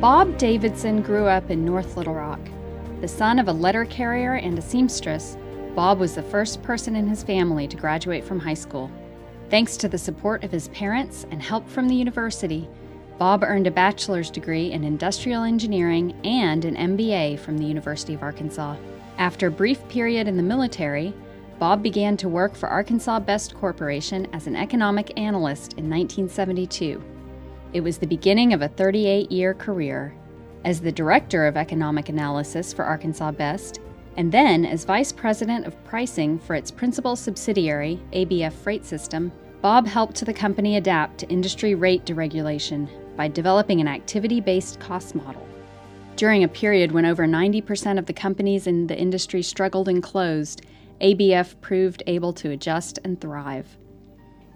Bob Davidson grew up in North Little Rock. The son of a letter carrier and a seamstress, Bob was the first person in his family to graduate from high school. Thanks to the support of his parents and help from the university, Bob earned a bachelor's degree in industrial engineering and an MBA from the University of Arkansas. After a brief period in the military, Bob began to work for Arkansas Best Corporation as an economic analyst in 1972. It was the beginning of a 38-year career as the director of economic analysis for Arkansas Best, and then as vice president of pricing for its principal subsidiary, ABF Freight System. Bob helped the company adapt to industry rate deregulation by developing an activity-based cost model. During a period when over 90% of the companies in the industry struggled and closed, ABF proved able to adjust and thrive.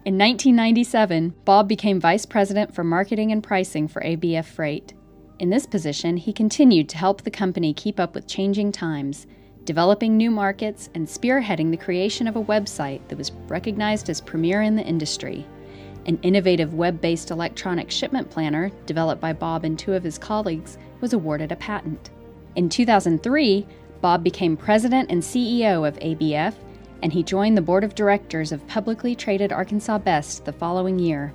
In 1997, Bob became vice president for marketing and pricing for ABF Freight. In this position, he continued to help the company keep up with changing times, developing new markets and spearheading the creation of a website that was recognized as premier in the industry. An innovative web-based electronic shipment planner developed by Bob and two of his colleagues was awarded a patent. In 2003, Bob became president and CEO of ABF, and he joined the board of directors of publicly traded Arkansas Best the following year.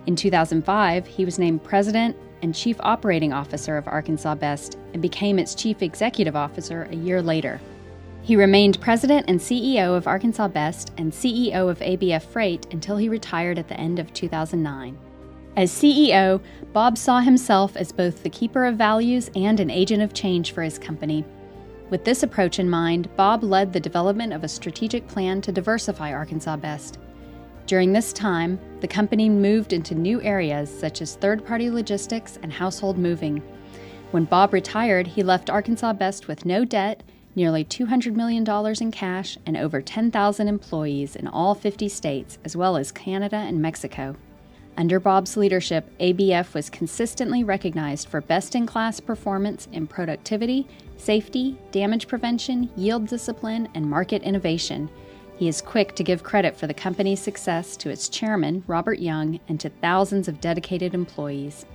In 2005, he was named president and chief operating officer of Arkansas Best and became its chief executive officer a year later. He remained president and CEO of Arkansas Best and CEO of ABF Freight until he retired at the end of 2009. As CEO, Bob saw himself as both the keeper of values and an agent of change for his company. With this approach in mind, Bob led the development of a strategic plan to diversify Arkansas Best. During this time, the company moved into new areas such as third-party logistics and household moving. When Bob retired, he left Arkansas Best with no debt, nearly $200 million in cash, and over 10,000 employees in all 50 states, as well as Canada and Mexico. Under Bob's leadership, ABF was consistently recognized for best-in-class performance in productivity, safety, damage prevention, yield discipline, and market innovation. He is quick to give credit for the company's success to its chairman, Robert Young, and to thousands of dedicated employees.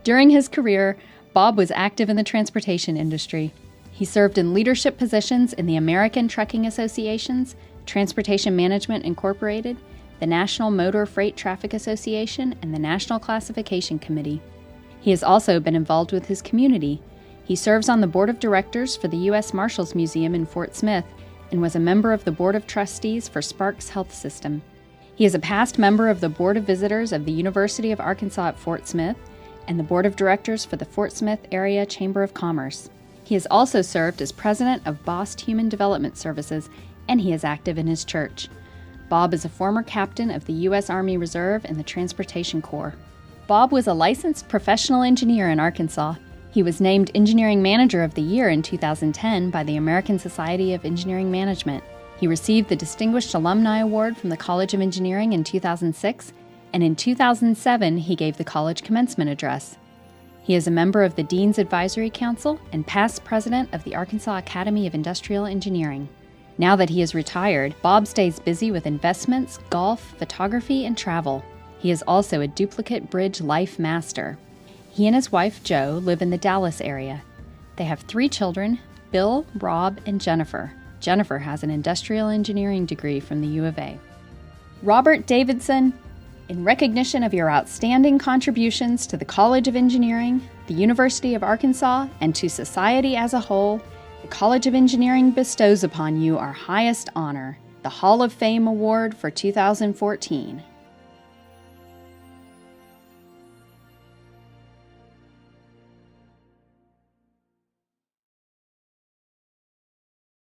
During his career, Bob was active in the transportation industry. He served in leadership positions in the American Trucking Associations, Transportation Management Incorporated, the National Motor Freight Traffic Association, and the National Classification Committee. He has also been involved with his community. He serves on the board of directors for the U.S. Marshals Museum in Fort Smith and was a member of the board of trustees for Sparks Health System. He is a past member of the board of visitors of the University of Arkansas at Fort Smith and the board of directors for the Fort Smith Area Chamber of Commerce. He has also served as president of Bost Human Development Services, and he is active in his church. Bob is a former captain of the U.S. Army Reserve and the Transportation Corps. Bob was a licensed professional engineer in Arkansas. He was named Engineering Manager of the Year in 2010 by the American Society of Engineering Management. He received the Distinguished Alumni Award from the College of Engineering in 2006, and in 2007 he gave the college commencement address. He is a member of the Dean's Advisory Council and past president of the Arkansas Academy of Industrial Engineering. Now that he is retired, Bob stays busy with investments, golf, photography, and travel. He is also a duplicate bridge life master. He and his wife, Jo, live in the Dallas area. They have 3 children, Bill, Rob, and Jennifer. Jennifer has an industrial engineering degree from the U of A. Robert Davidson, in recognition of your outstanding contributions to the College of Engineering, the University of Arkansas, and to society as a whole, the College of Engineering bestows upon you our highest honor, the Hall of Fame Award for 2014.